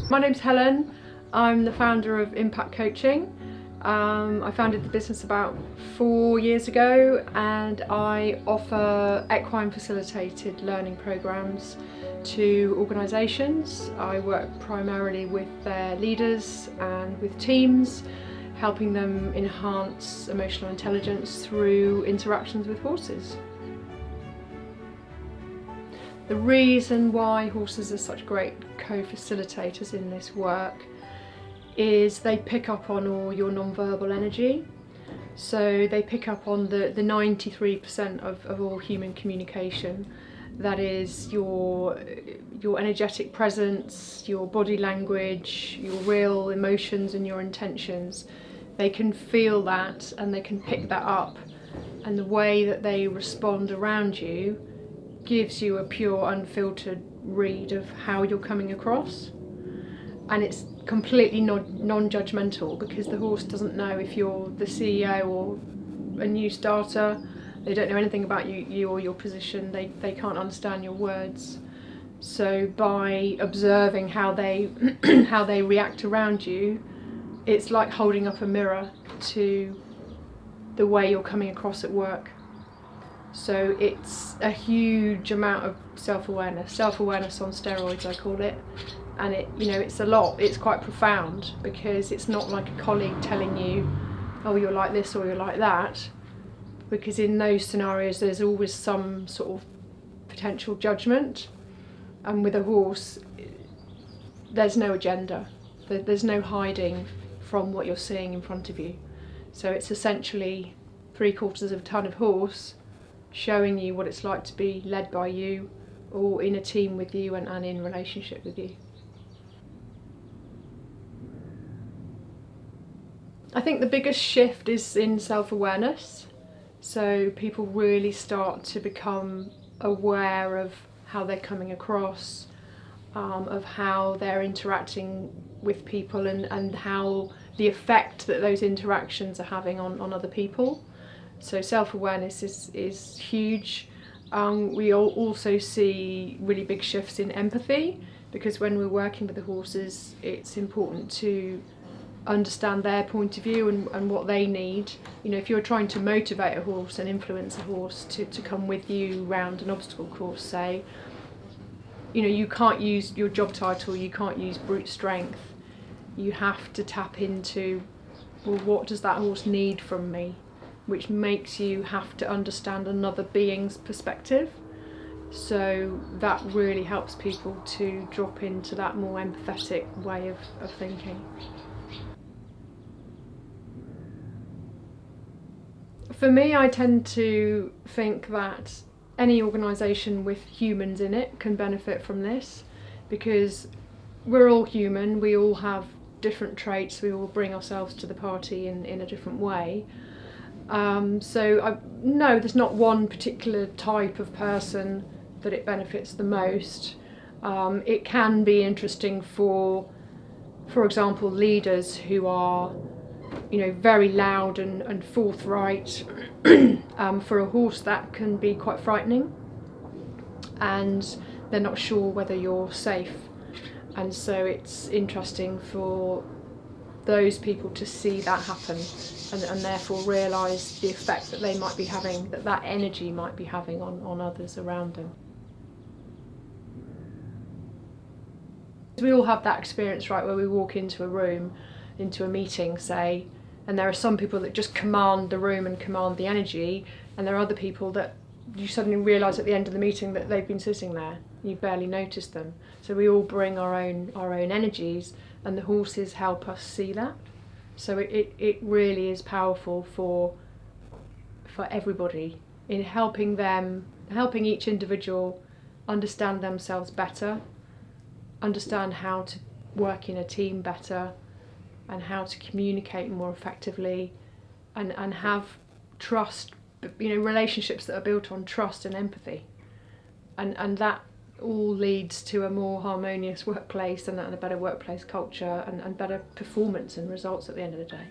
My name's Helen. I'm the founder of Impact Coaching. I founded the business about 4 years ago, and I offer equine facilitated learning programs to organisations. I work primarily with their leaders and with teams, helping them enhance emotional intelligence through interactions with horses. The reason why horses are such great co-facilitators in this work is they pick up on all your non-verbal energy. So they pick up on the 93% of all human communication. That is your energetic presence, your body language, your real emotions and your intentions. They can feel that and they can pick that up, and the way that they respond around you gives you a pure, unfiltered read of how you're coming across. And it's completely non-judgmental, because the horse doesn't know if you're the CEO or a new starter. They don't know anything about you or your position. They can't understand your words. So by observing how they how they react around you, it's like holding up a mirror to the way you're coming across at work. So it's a huge amount of self-awareness on steroids, I call it. And it's a lot, it's quite profound, because it's not like a colleague telling you, oh, you're like this or you're like that, because in those scenarios there's always some sort of potential judgment. And with a horse, there's no agenda, there's no hiding from what you're seeing in front of you. So it's essentially 3/4 of a ton of horse showing you what it's like to be led by you, or in a team with you, and in relationship with you. I think the biggest shift is in self-awareness. So people really start to become aware of how they're coming across, of how they're interacting with people, and how the effect that those interactions are having on other people. So self-awareness is huge. We also see really big shifts in empathy, because when we're working with the horses, it's important to understand their point of view and what they need. If you're trying to motivate a horse and influence a horse to come with you round an obstacle course, say, you can't use your job title, you can't use brute strength. You have to tap into, well, what does that horse need from me? Which makes you have to understand another being's perspective. So that really helps people to drop into that more empathetic way of thinking. For me, I tend to think that any organisation with humans in it can benefit from this, because we're all human, we all have different traits, we all bring ourselves to the party in a different way. No, there's not one particular type of person that it benefits the most. It can be interesting for example, leaders who are, very loud and forthright. For a horse, that can be quite frightening, and they're not sure whether you're safe. And so it's interesting for those people to see that happen, and therefore realise the effect that they might be having, that energy might be having on others around them. We all have that experience, right, where we walk into a room, into a meeting, say, and there are some people that just command the room and command the energy, and there are other people that you suddenly realise at the end of the meeting that they've been sitting there. You barely noticed them. So we all bring our own energies, and the horses help us see that. So it really is powerful for everybody, in helping each individual understand themselves better, understand how to work in a team better, and how to communicate more effectively, and have trust, relationships that are built on trust and empathy, and that all leads to a more harmonious workplace and a better workplace culture, and better performance and results at the end of the day.